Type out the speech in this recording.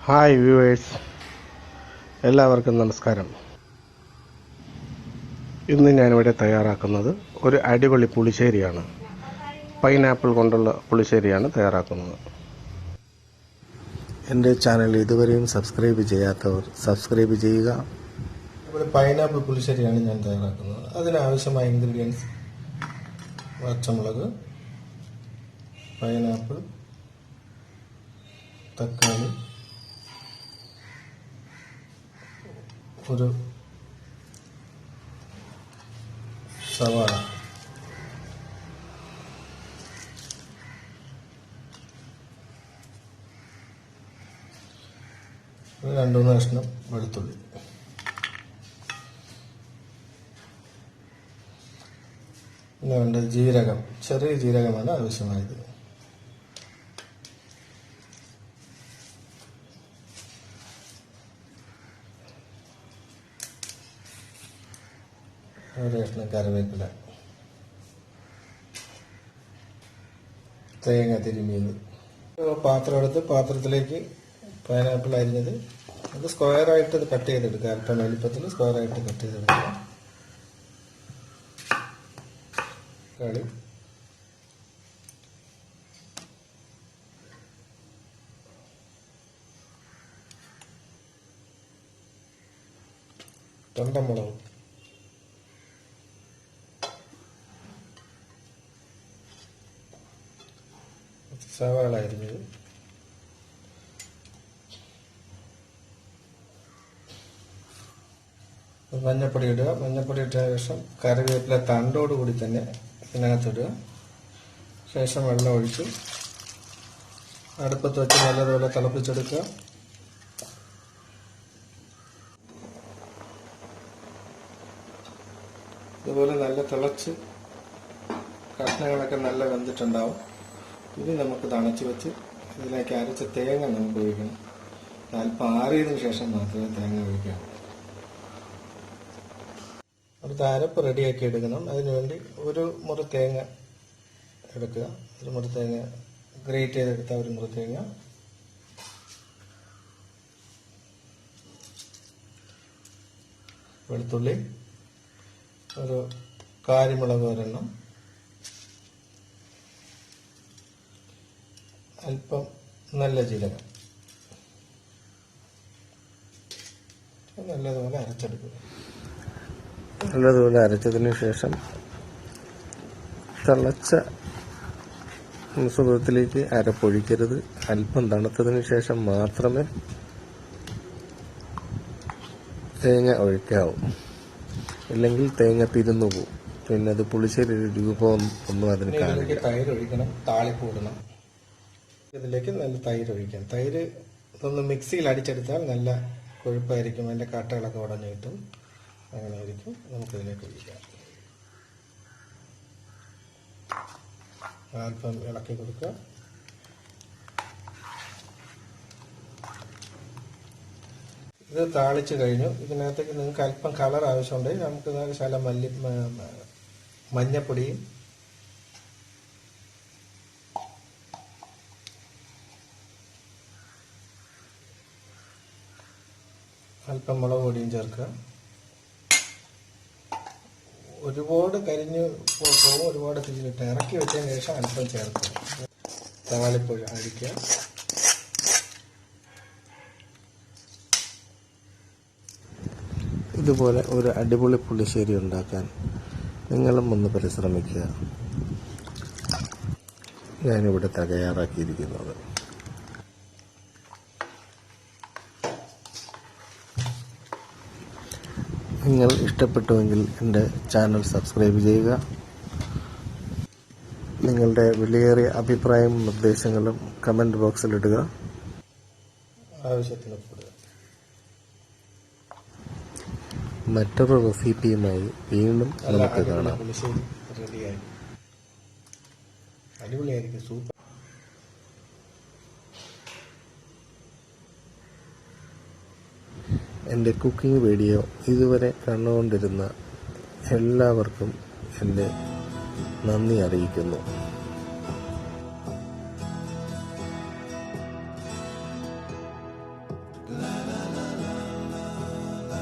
Hi viewers, എല്ലാവർക്കും നമസ്കാരം. ഇന്ന് ഞാനിവിടെ തയ്യാറാക്കുന്നത് ഒരു അടിപൊളി പുളിശ്ശേരിയാണ്. പൈനാപ്പിൾ കൊണ്ടുള്ള പുളിശ്ശേരിയാണ് തയ്യാറാക്കുന്നത്. എൻ്റെ ചാനൽ ഇതുവരെയും സബ്സ്ക്രൈബ് ചെയ്യാത്തവർ സബ്സ്ക്രൈബ് ചെയ്യുക. ഇവിടെ പൈനാപ്പിൾ പുളിശ്ശേരിയാണ് ഞാൻ തയ്യാറാക്കുന്നത്. അതിനാവശ്യമായ ഇൻഗ്രീഡിയൻസ്: പച്ചമുളക്, പൈനാപ്പിൾ, തക്കാളി, ഒരു സവാള, രണ്ടു മൂന്ന് കഷ്ണം വെളുത്തുള്ളി, പിന്നെ വേണ്ടത് ജീരകം. ചെറിയ ജീരകമാണ് ആവശ്യമായത്. ഒരു കഷ്ണം കറിവേപ്പില, തേങ്ങ തിരുമിയത്. പാത്രം എടുത്ത് പാത്രത്തിലേക്ക് പൈനാപ്പിൾ അരിഞ്ഞത് അത് സ്ക്വയറായിട്ട് കട്ട് ചെയ്തെടുക്കുക. അല്പം വലിപ്പത്തിൽ സ്ക്വയറായിട്ട് കട്ട് ചെയ്തെടുക്കുക. കളി തൊണ്ടമുളക്, സവാള അരിഞ്ഞത്, മഞ്ഞപ്പൊടി ഇടുക. മഞ്ഞപ്പൊടി ഇട്ട ശേഷം കറിവേപ്പില തണ്ടോടുകൂടി തന്നെ ഇതിനകത്തിടുക. ശേഷം വെള്ളം ഒഴിച്ച് അടുപ്പത്ത് വെച്ച് നല്ലതുപോലെ തിളപ്പിച്ചെടുക്കുക. ഇതുപോലെ നല്ല തിളച്ച് കഷ്ണങ്ങളൊക്കെ നല്ല വെന്തിട്ടുണ്ടാവും. ഇനി നമുക്ക് തണച്ച് വെച്ച് ഇതിലേക്ക് അരച്ച തേങ്ങ നമുക്ക് ഒഴിക്കണം. അല്പം ആറിയതിനു ശേഷം മാത്രമേ തേങ്ങ ഒഴിക്കാവൂ. അടുത്ത അരപ്പ് റെഡിയാക്കി എടുക്കണം. അതിനുവേണ്ടി ഒരു മുറി തേങ്ങ എടുക്കുക. ഒരു മുറി തേങ്ങ ഗ്രേറ്റ് ചെയ്തെടുത്ത ഒരു മുറി തേങ്ങ, വെളുത്തുള്ളി, ഒരു കാരിമുളക് ഒരെണ്ണം, അല്പം നല്ല ജീരകം. നല്ലതുപോലെ അരച്ചെടുക്കുക. നല്ലതുപോലെ അരച്ചതിന് ശേഷം തിളച്ച മിശ്രിതത്തിലേക്ക് അരപ്പൊഴിക്കരുത്. അല്പം തണുത്തതിന് ശേഷം മാത്രമേ തേങ്ങ ഒഴിക്കാവൂ. ഇല്ലെങ്കിൽ തേങ്ങ തിരുന്നു പോകും. പിന്നെ അത് പുളിശ്ശേരി രൂപം ഒന്നും അതിന് കാണില്ല. തൈര് ഒഴിക്കണം, താളിപ്പൂടണം. ഇതിലേക്ക് നല്ല തൈര് ഒഴിക്കാം. തൈര് ഇതൊന്ന് മിക്സിയിൽ അടിച്ചെടുത്താൽ നല്ല കൊഴുപ്പായിരിക്കും. അതിൻ്റെ കട്ടകളൊക്കെ ഉടഞ്ഞു കിട്ടും. അങ്ങനെ ആയിരിക്കും. നമുക്കിതിലേക്ക് ഒഴിക്കാം. അല്പം ഇളക്കി കൊടുക്കുക. ഇത് താളിച്ച് കഴിഞ്ഞു. ഇതിനകത്തേക്ക് നിങ്ങൾക്ക് അല്പം കളർ ആവശ്യമുണ്ടെങ്കിൽ നമുക്ക് ശകലം മഞ്ഞപ്പൊടിയും അല്പം മുളക് പൊടിയും ചേർക്കുക. ഒരുപാട് കരിഞ്ഞ് പോകും, ഒരുപാട് തിരിഞ്ഞിട്ട് ഇറക്കി വെച്ചതിന് ശേഷം അല്പം ചേർക്കുക. താളിപ്പൊഴി അടിക്കുക. ഇതുപോലെ ഒരു അടിപൊളി പുളിശ്ശേരി ഉണ്ടാക്കാൻ നിങ്ങളും ഒന്ന് പരിശ്രമിക്കുക. ഞാനിവിടെ തയ്യാറാക്കിയിരിക്കുന്നത്. നിങ്ങൾ ഇഷ്ടപ്പെട്ടുവെങ്കിൽ എൻ്റെ ചാനൽ സബ്സ്ക്രൈബ് ചെയ്യുക. നിങ്ങളുടെ വിലയേറിയ അഭിപ്രായവും നിർദ്ദേശങ്ങളും കമൻറ്റ് ബോക്സിൽ ഇടുക. ആവശ്യത്തിന് മറ്റൊരു റെസിപ്പിയുമായി വീണ്ടും നമുക്ക് കാണാം. റെഡിയായി, അടിപൊളിയായിരിക്കും, സൂപ്പർ. എൻ്റെ കുക്കിംഗ് വീഡിയോ ഇതുവരെ കണ്ടുകൊണ്ടിരുന്ന എല്ലാവർക്കും എൻ്റെ നന്ദി അറിയിക്കുന്നു.